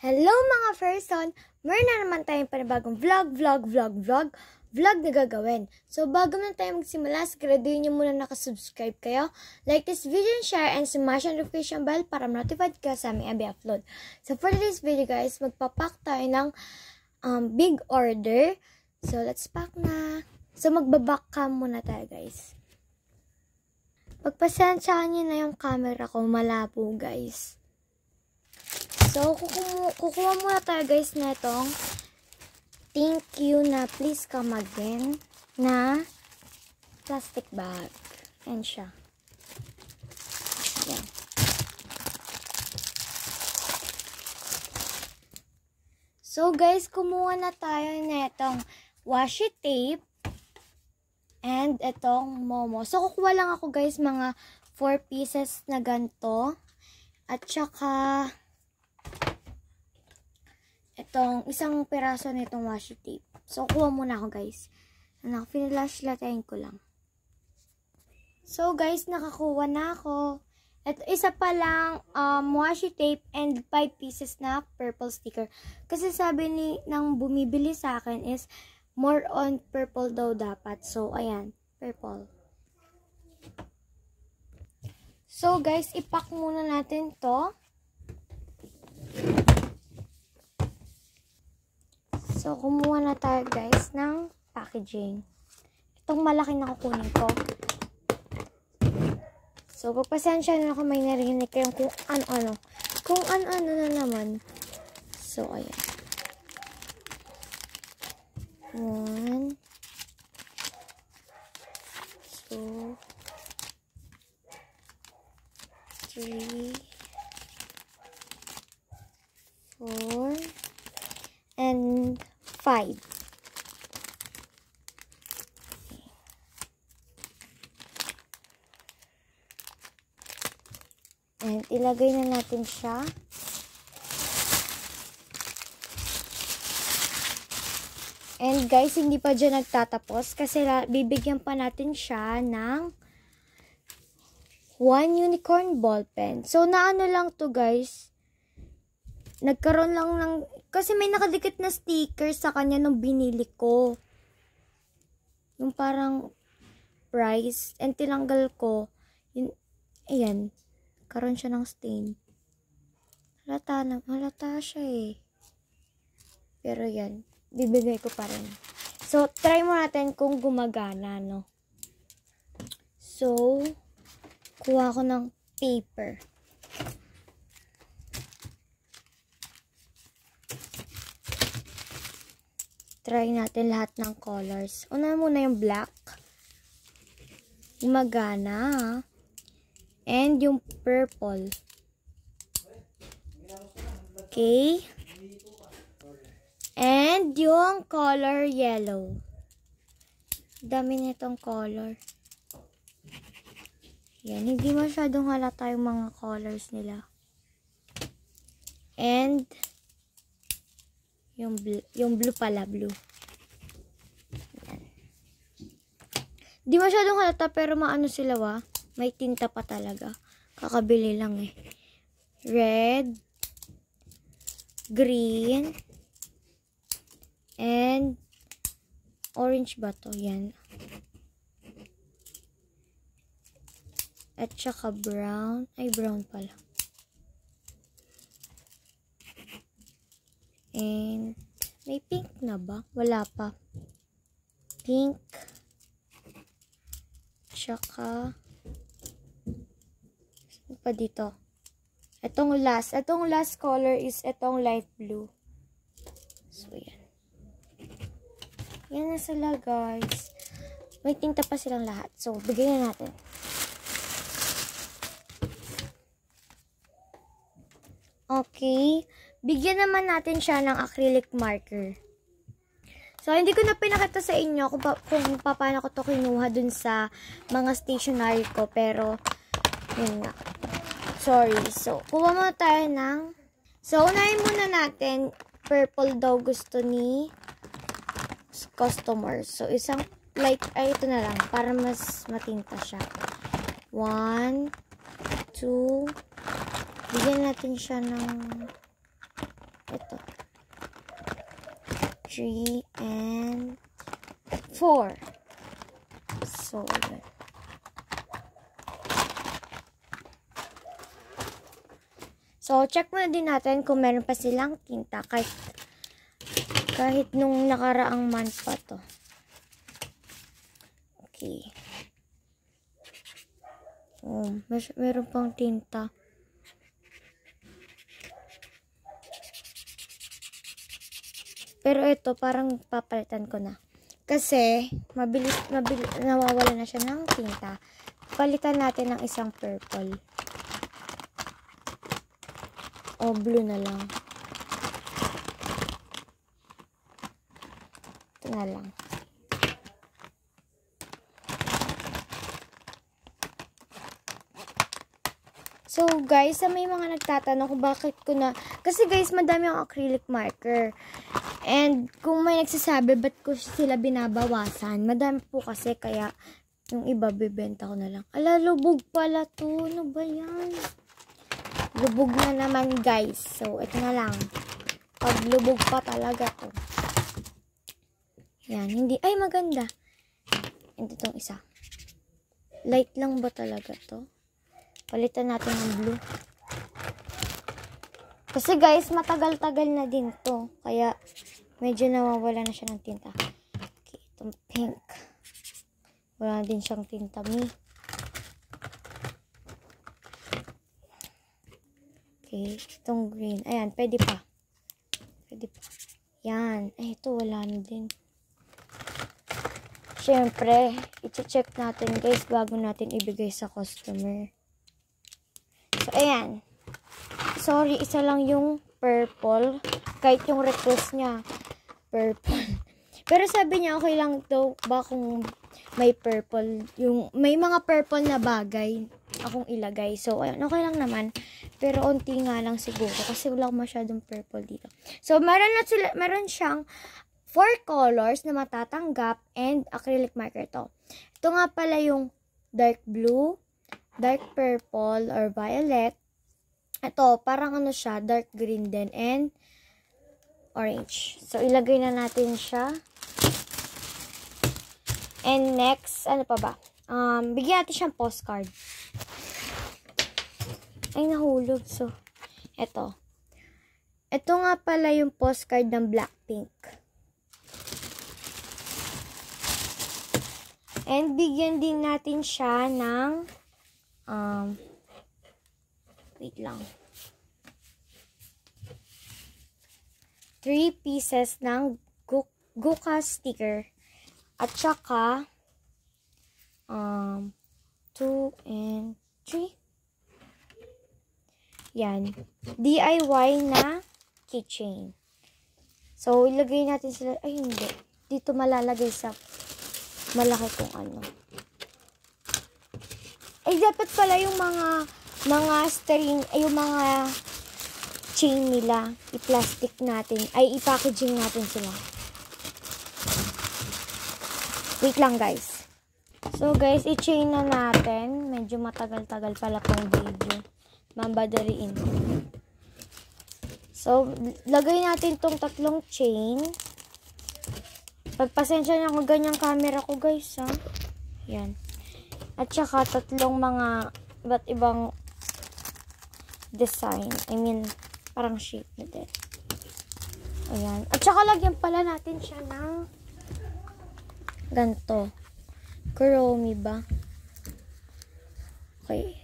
Hello mga person! Meron na naman tayong panibagong vlog na gagawin. So bago na tayo magsimula, siguraduhin nyo muna nakasubscribe kayo. Like this video and share and smash ang notification bell para ma-notified kayo sa aming upload. So for today's video guys, magpapack tayo ng big order. So let's pack na. So magbaback cam muna tayo guys. Pagpasensyahan nyo na yung camera ko, malabo guys. So, kukuha muna tayo guys na itong thank you na please come again na plastic bag. Yan siya. Yan. So guys, kumuha na tayo na itong washi tape and itong momo. So, kukuha lang ako guys mga 4 pieces na ganito. At saka itong isang piraso nitong washi tape. So, kuha muna ako guys. Pinilashlightin ko lang. So, guys, nakakuha na ako. At isa pa lang washi tape and 5 pieces na purple sticker. Kasi sabi ng bumibili sa akin is more on purple daw dapat. So, ayan. Purple. So, guys, ipack muna natin to. So, kumuha na tayo guys ng packaging. Itong malaki na kukunin ko. So, pagpasensya na ako may narinig kayong kung ano-ano. Kung ano-ano na naman. So, ayan. 1 2 3 4 and 5. And ilagay na natin siya. And guys, hindi pa dyan nagtatapos kasi bibigyan pa natin siya ng 1 unicorn ball pen. So, naano lang to guys. Nagkaroon lang ng kasi may nakadikit na sticker sa kanya nung binili ko. Yung parang price. And tinanggal ko. Yun, ayan. Karoon siya ng stain. Halata siya eh. Pero yan. Bibigay ko pa rin. So, try mo natin kung gumagana, no? So, kuha ko ng paper. Try natin lahat ng colors. Una muna yung black. Gumagana. And yung purple. Okay. And yung color yellow. Dami nitong color. Yan. Hindi masyadong halata yung mga colors nila. And yung blue pala, blue. Yan. Di masyadong halata pero maano sila may tinta pa talaga. Kakabili lang eh. Red, green, and orange ba to? Yan. At saka brown. Ay, brown pala. And may pink na ba? Wala pa. Pink. Tsaka ano pa dito? Itong last color is itong light blue. So, yan. Yan na sila, guys. May tinta pa silang lahat. So, bigyan na natin. Okay. Bigyan naman natin siya ng acrylic marker. So, hindi ko na pinakita sa inyo kung paano ko to kinuha dun sa mga stationery ko. Pero, yun nga. Sorry. So, kuha muna tayo ng so, unahin muna natin purple daw gusto ni customer. So, isang light, ito na lang para mas matinta siya. 1 2 Bigyan natin siya ng 3, and 4. So, yun. So, check muna din natin kung meron pa silang tinta kahit nung nakaraang month pa to. Okay. Meron pang tinta. Pero ito, parang papalitan ko na. Kasi, mabilis nawawala na siya ng tinta. Palitan natin ng isang purple. O, blue na lang. Ito na lang. So, guys, may mga nagtatanong kung bakit ko na... Kasi, guys, madami ang acrylic marker. And, kung may nagsasabi, ba't ko sila binabawasan? Madami po kasi, kaya yung iba, bibenta ko na lang. Ala, lubog pala to. Ano ba yan? Lubog na naman, guys. So, ito na lang. Pag lubog pa talaga to. Yan, hindi... Ay, maganda. Ito tong isa. Light lang ba talaga to? Palitan natin ng blue. Kasi guys, matagal-tagal na din to. Kaya, medyo nawawala na siya ng tinta. Okay, itong pink. Wala din siyang tinta, me. Okay, itong green. Ayan, pwede pa. Pwede pa. Yan. Ay, ito wala na din. Siyempre, i-check natin guys bago natin ibigay sa customer. So, ayan. Sorry, isa lang yung purple. Kahit yung request niya, purple. Pero sabi niya, okay lang daw ba kung may purple. May mga purple na bagay akong ilagay. So, ayan, okay lang naman. Pero, onti nga lang siguro. Kasi wala masyadong purple dito. So, meron siyang 4 colors na matatanggap and acrylic marker to. Ito nga pala yung dark blue, dark purple or violet. Ito, parang ano siya, dark green din, and orange. So, ilagay na natin siya. And next, ano pa ba? Bigyan natin siyang postcard. Ay, nahulog. So, ito. Ito nga pala yung postcard ng Blackpink. And bigyan din natin siya ng wait lang. 3 pieces ng Guka sticker. At saka 2 and 3. Yan. DIY na keychain. So, ilagay natin sila. Ay, hindi. Dito malalagay sa malaki kung ano. Ay, dapat pala yung mga string, ay yung mga chain nila, i-plastic natin, ay i-packaging natin sila. Wait lang guys. So guys, i-chain na natin. Medyo matagal-tagal pala tong video. Mambadariin. So, lagay natin tong 3 chain. Pagpasensya na kung ganyang camera ko guys, ha. Yan. At saka 3 mga iba't ibang design. I mean, parang shape na din. Ayan. At saka lagyan pala natin siya ng ganito. Kuromi ba? Okay.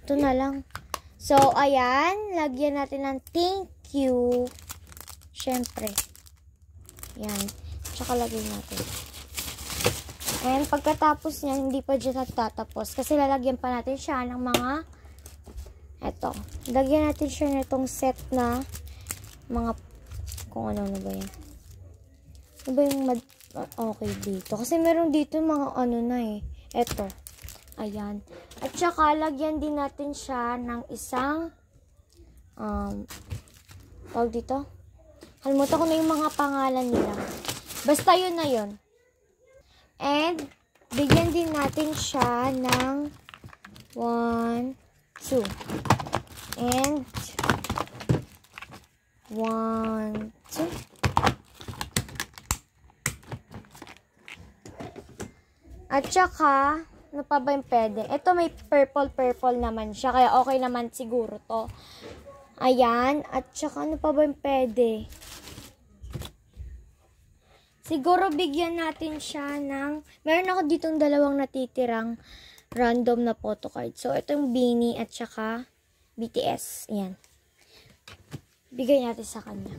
Ito na lang. So, ayan. Lagyan natin ng thank you. Siyempre. Ayan. Tsaka lagyan natin. And pagkatapos niya, hindi pa dyan natatapos. Kasi lalagyan pa natin siya ng mga eto. Lagyan natin siya nitong set na mga kung ano ba yan. Ano ba yung okay dito? Kasi meron dito mga ano na eh. Eto. Ayan. At saka lagyan din natin siya ng isang tawag dito. Kalimutan ko na yung mga pangalan nila. Basta yun na yun. And bigyan din natin siya ng 1, 2. And 1, 2. At saka, ano pa ba yung pwede? Ito may purple naman siya, kaya okay naman siguro to. Ayan, at saka ano pa ba yung pwede? Siguro bigyan natin siya ng, meron ako ditong dalawang natitirang random na photo card. So, ito yung Beanie at saka BTS. Ayan. Bigay natin sa kanya.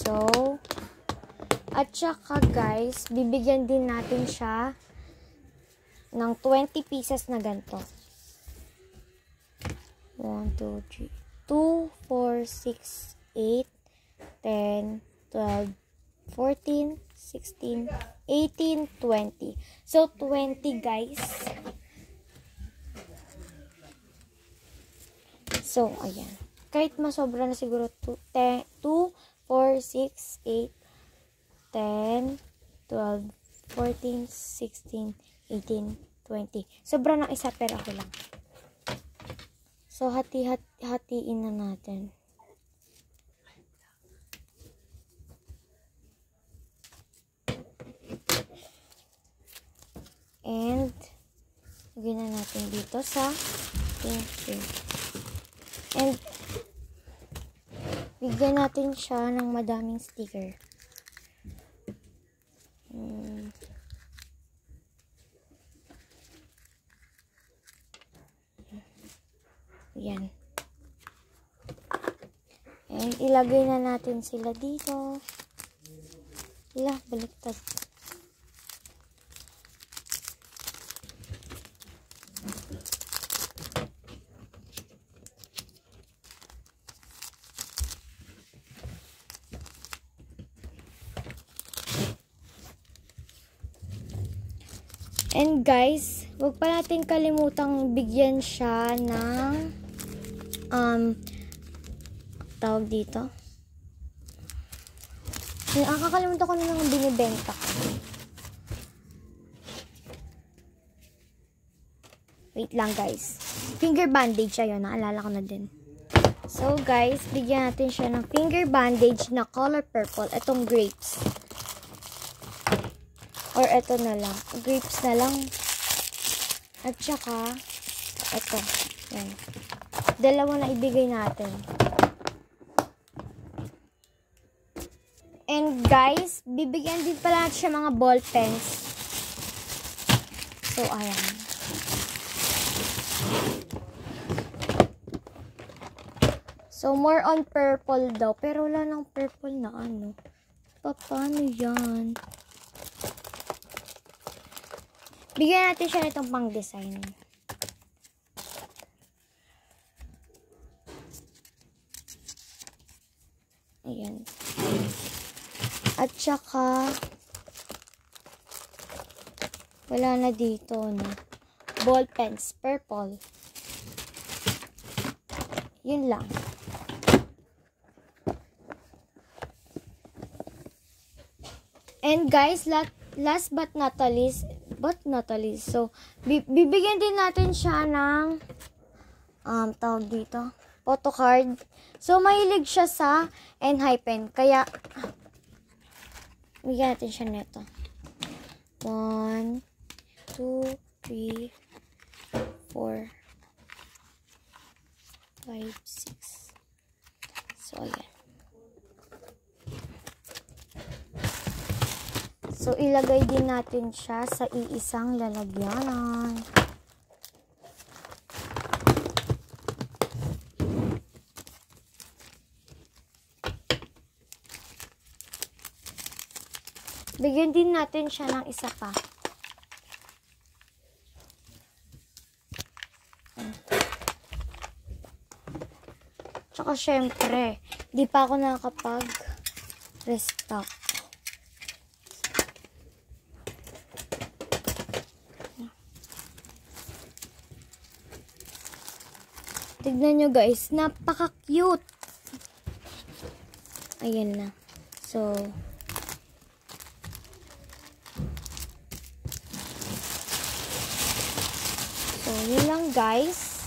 So, at saka guys, bibigyan din natin siya ng 20 pieces na ganito. 1, 2, 3. 2, 4, 6, 8, 10, 12, 14, 16, 18, 20. So, 20 guys. So, ayan. Kahit masobra na siguro 2, 4, 6, 8, 10, 12, 14, 16, 18, 20. Sobra ng isa pero ako lang. So, hatiin na natin. And, lagyan na natin dito sa pink. And, bigyan natin siya ng madaming sticker. Yan. And, ilagay na natin sila dito. Baliktad. And guys, huwag pa natin kalimutang bigyan siya ng tawag dito. Nakakalimutan ko na lang binibenta ko. Wait lang guys. Finger bandage, ayun, naalala ko na din. So guys, bigyan natin siya ng finger bandage na color purple. Itong grapes. Or ito na lang. Grapes na lang. At saka, ito. Yan. Dalawa na ibigay natin. And guys, bibigyan din pala natin siya mga ball pens. So, ayan. So, more on purple daw. Pero wala nang purple na ano. Paano yan? Bigyan natin siya nitong pang-design. Ayan. At saka, wala na dito, no? Ball pens, purple. Yun lang. And guys, last but not least, so, bibigyan din natin siya ng, tawag dito, photo card. So, mahilig siya sa Enhypen. Kaya, bigyan natin siya nito. 1, 2, 3, 4, 5, 6. So, ayan. So, ilagay din natin siya sa iisang lalagyanan. Bigyan din natin siya ng isa pa. Tsaka syempre, di pa ako nakakapag-restock. Tignan nyo guys, napaka-cute. Ayan na. So, yun lang guys.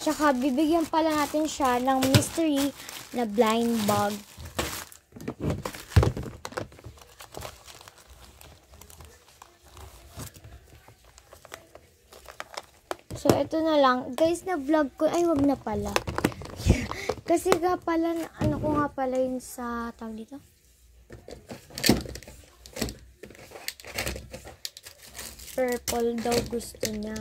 Tsaka, bibigyan pala natin siya ng mystery na blind bag. So, ito na lang. Guys, na-vlog ko. Ay, wag na pala. Kasi nga pala, ano ko nga pala yun sa, tawag dito? Purple daw gusto niya.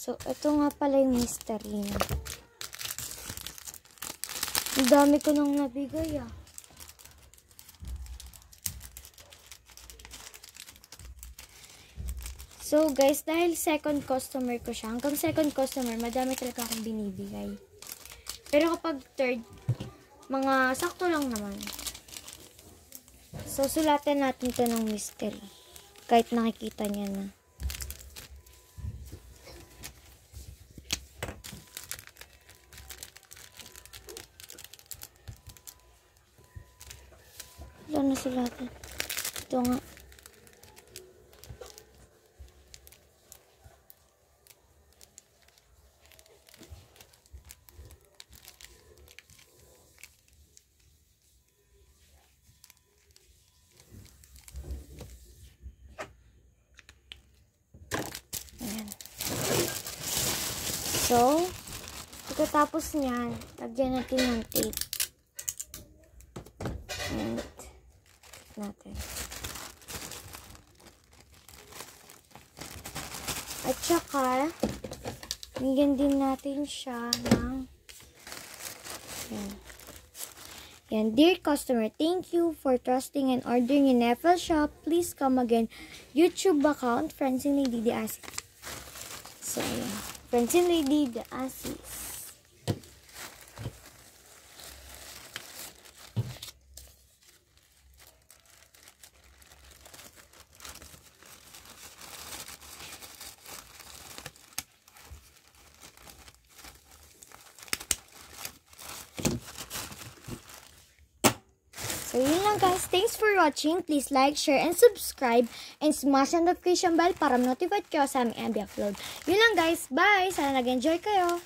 So, ito nga pala yung mystery niya. Ang dami ko nang nabigay ah. So, guys, dahil second customer ko siya, hanggang second customer, madami talaga akong binibigay. Pero kapag third, mga sakto lang naman. So, sulatan natin to ng mystery. Kahit nakikita niya na. Wala na sulatan. Ito nga. Ayan. So, pagkatapos niyan, lagyan natin ng tape. And, natin. At saka, bigyan din natin siya ng yan. Yan. Dear customer, thank you for trusting and ordering in Neffel Shop. Please come again. YouTube account, Francine Lady De Asis. So, yan. Francine Lady De Asis. So, yun lang guys. Thanks for watching. Please like, share, and subscribe. And smash the notification bell para notified kayo sa aming MB upload. Yun lang guys. Bye! Sana nag-enjoy kayo.